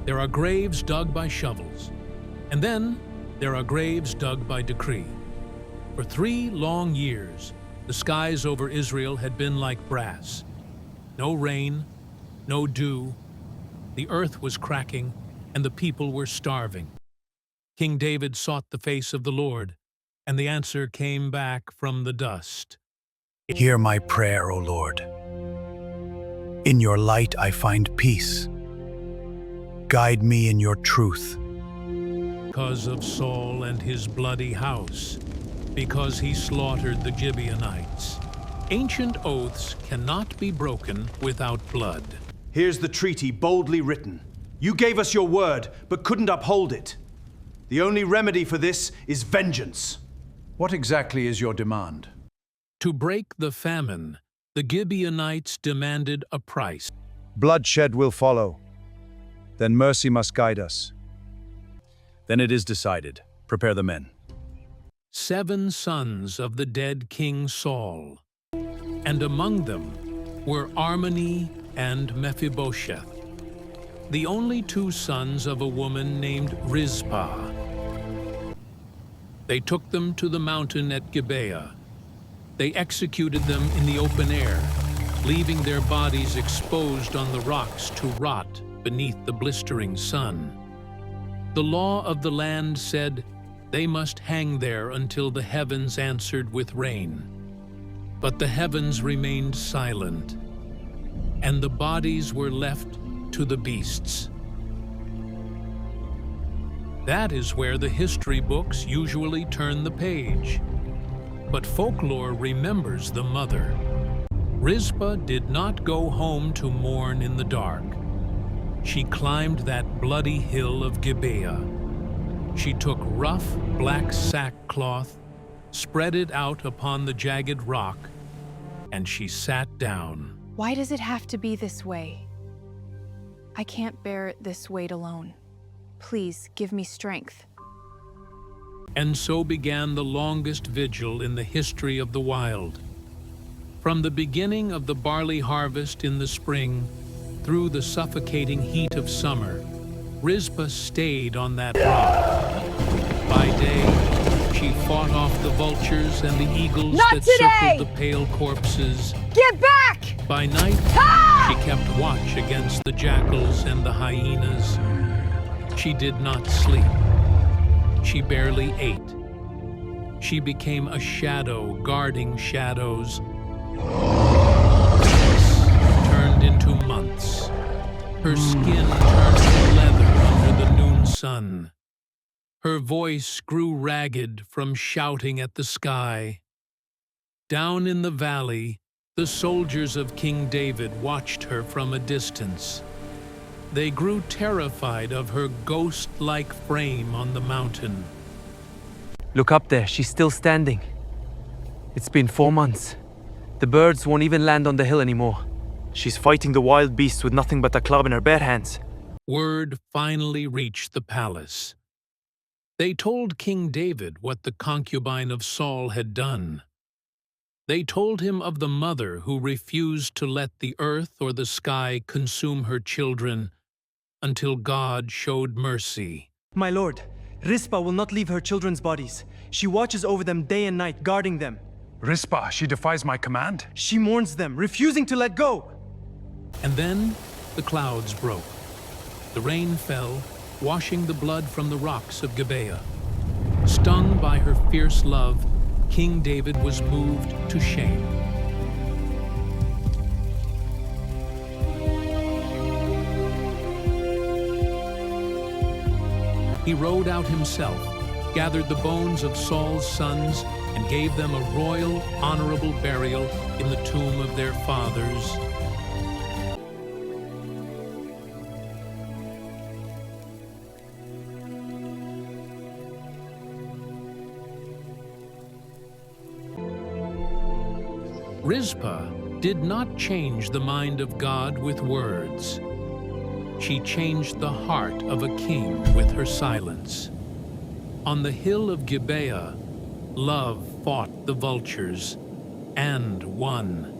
There are graves dug by shovels, and then there are graves dug by decree. For 3 long years, the skies over Israel had been like brass. No rain, no dew. The earth was cracking, and the people were starving. King David sought the face of the Lord, and the answer came back from the dust. Hear my prayer, O Lord. In your light I find peace. Guide me in your truth. Because of Saul and his bloody house, because he slaughtered the Gibeonites. Ancient oaths cannot be broken without blood. Here's the treaty boldly written. You gave us your word, but couldn't uphold it. The only remedy for this is vengeance. What exactly is your demand? To break the famine, the Gibeonites demanded a price. Bloodshed will follow. Then mercy must guide us. Then it is decided. Prepare the men. 7 sons of the dead King Saul, and among them were Armoni and Mephibosheth, the only 2 sons of a woman named Rizpah. They took them to the mountain at Gibeah. They executed them in the open air, leaving their bodies exposed on the rocks to rot beneath the blistering sun. The law of the land said they must hang there until the heavens answered with rain. But the heavens remained silent, and the bodies were left to the beasts. That is where the history books usually turn the page. But folklore remembers the mother. Rizpah did not go home to mourn in the dark. She climbed that bloody hill of Gibeah. She took rough black sackcloth, spread it out upon the jagged rock, and she sat down. Why does it have to be this way? I can't bear this weight alone. Please give me strength. And so began the longest vigil in the history of the wild. From the beginning of the barley harvest in the spring, through the suffocating heat of summer, Rizpah stayed on that rock. By day, she fought off the vultures and the eagles that circled the pale corpses. Get back! By night, she kept watch against the jackals and the hyenas. She did not sleep. She barely ate. She became a shadow guarding shadows. Weeks turned into months. Her skin turned to leather under the noon sun. Her voice grew ragged from shouting at the sky. Down in the valley, the soldiers of King David watched her from a distance. They grew terrified of her ghost-like frame on the mountain. Look up there, she's still standing. It's been 4 months. The birds won't even land on the hill anymore. She's fighting the wild beasts with nothing but a club in her bare hands. Word finally reached the palace. They told King David what the concubine of Saul had done. They told him of the mother who refused to let the earth or the sky consume her children until God showed mercy. My lord, Rizpah will not leave her children's bodies. She watches over them day and night, guarding them. Rizpah, she defies my command. She mourns them, refusing to let go. And then the clouds broke. The rain fell, washing the blood from the rocks of Gibeah. Stung by her fierce love, King David was moved to shame. He rode out himself, gathered the bones of Saul's sons, and gave them a royal, honorable burial in the tomb of their fathers. Rizpah did not change the mind of God with words. She changed the heart of a king with her silence. On the hill of Gibeah, love fought the vultures and won.